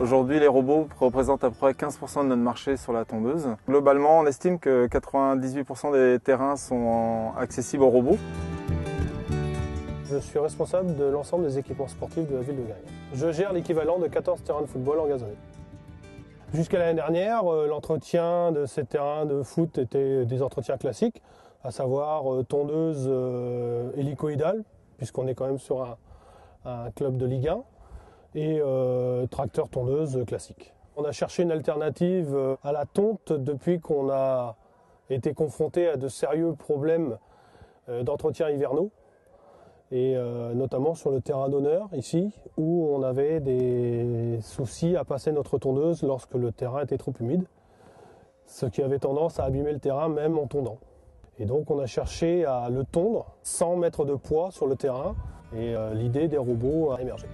Aujourd'hui, les robots représentent à peu près 15% de notre marché sur la tondeuse. Globalement, on estime que 98% des terrains sont accessibles aux robots. Je suis responsable de l'ensemble des équipements sportifs de la ville de Guéret. Je gère l'équivalent de 14 terrains de football en gazonné. Jusqu'à l'année dernière, l'entretien de ces terrains de foot était des entretiens classiques, à savoir tondeuse hélicoïdale, puisqu'on est quand même sur un club de Ligue 1, et tracteur tondeuse classique. On a cherché une alternative à la tonte depuis qu'on a été confronté à de sérieux problèmes d'entretien hivernaux, et notamment sur le terrain d'honneur ici, où on avait des soucis à passer notre tondeuse lorsque le terrain était trop humide, ce qui avait tendance à abîmer le terrain même en tondant. Et donc on a cherché à le tondre sans mettre de poids sur le terrain, et l'idée des robots a émergé.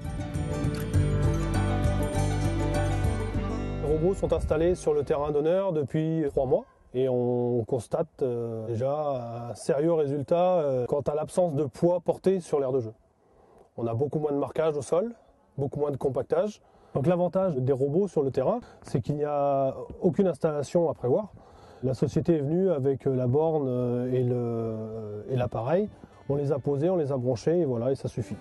Les robots sont installés sur le terrain d'honneur depuis 3 mois. Et on constate déjà un sérieux résultat quant à l'absence de poids porté sur l'aire de jeu. On a beaucoup moins de marquage au sol, beaucoup moins de compactage. Donc l'avantage des robots sur le terrain, c'est qu'il n'y a aucune installation à prévoir. La société est venue avec la borne et l'appareil. On les a posés, on les a branchés et voilà, et ça suffit.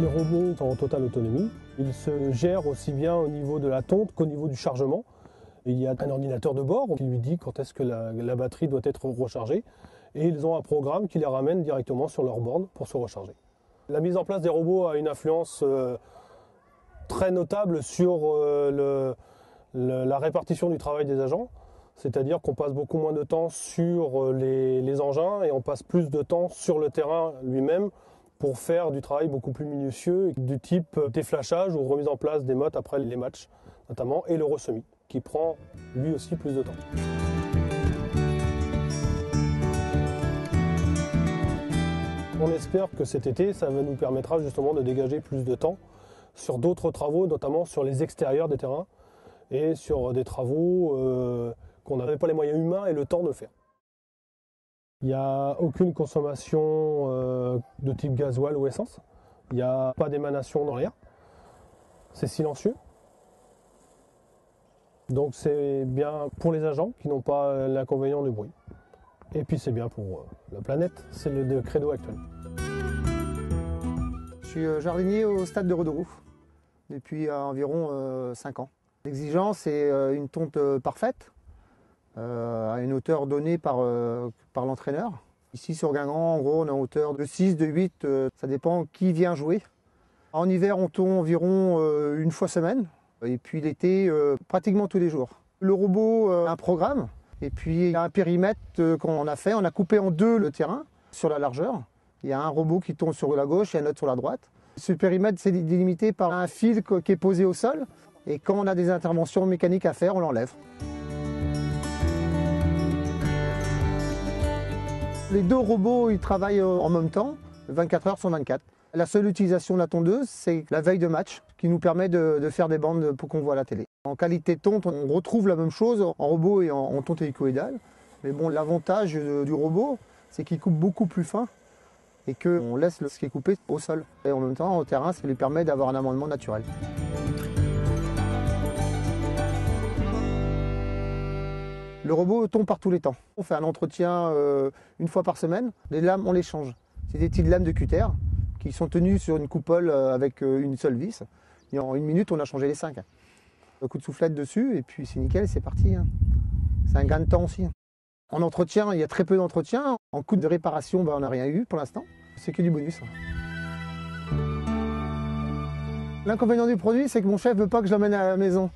Les robots sont en totale autonomie. Ils se gèrent aussi bien au niveau de la tonte qu'au niveau du chargement. Il y a un ordinateur de bord qui lui dit quand est-ce que la batterie doit être rechargée. Et ils ont un programme qui les ramène directement sur leur borne pour se recharger. La mise en place des robots a une influence très notable sur la répartition du travail des agents. C'est-à-dire qu'on passe beaucoup moins de temps sur les engins et on passe plus de temps sur le terrain lui-même, pour faire du travail beaucoup plus minutieux, du type déflashage ou remise en place des mottes après les matchs notamment, et le ressemis, qui prend lui aussi plus de temps. On espère que cet été, ça nous permettra justement de dégager plus de temps sur d'autres travaux, notamment sur les extérieurs des terrains, et sur des travaux qu'on n'avait pas les moyens humains et le temps de faire. Il n'y a aucune consommation de type gasoil ou essence. Il n'y a pas d'émanation dans l'air. C'est silencieux. Donc c'est bien pour les agents qui n'ont pas l'inconvénient du bruit. Et puis c'est bien pour la planète. C'est le credo actuel. Je suis jardinier au stade de Roderoux depuis environ 5 ans. L'exigence, c'est une tonte parfaite, à une hauteur donnée par l'entraîneur. Ici sur Guingamp, en gros, on est en hauteur de 6, de 8, ça dépend qui vient jouer. En hiver, on tourne environ une fois semaine, et puis l'été, pratiquement tous les jours. Le robot a un programme, et puis il y a un périmètre qu'on a fait. On a coupé en 2 le terrain sur la largeur. Il y a un robot qui tourne sur la gauche et un autre sur la droite. Ce périmètre, c'est délimité par un fil qui est posé au sol, et quand on a des interventions mécaniques à faire, on l'enlève. Les 2 robots, ils travaillent en même temps, 24 heures sur 24. La seule utilisation de la tondeuse, c'est la veille de match, qui nous permet de faire des bandes pour qu'on voit à la télé. En qualité de tonte, on retrouve la même chose en robot et en tonte hélicoïdale. Mais bon, l'avantage du robot, c'est qu'il coupe beaucoup plus fin et qu'on laisse ce qui est coupé au sol. Et en même temps, au terrain, ça lui permet d'avoir un amendement naturel. Le robot tombe par tous les temps. On fait un entretien une fois par semaine. Les lames, on les change. C'est des petites lames de cutter qui sont tenues sur une coupole avec une seule vis. Et en 1 minute, on a changé les 5. Un coup de soufflette dessus et puis c'est nickel, c'est parti. C'est un gain de temps aussi. En entretien, il y a très peu d'entretien. En coût de réparation, on n'a rien eu pour l'instant. C'est que du bonus. L'inconvénient du produit, c'est que mon chef ne veut pas que je l'emmène à la maison.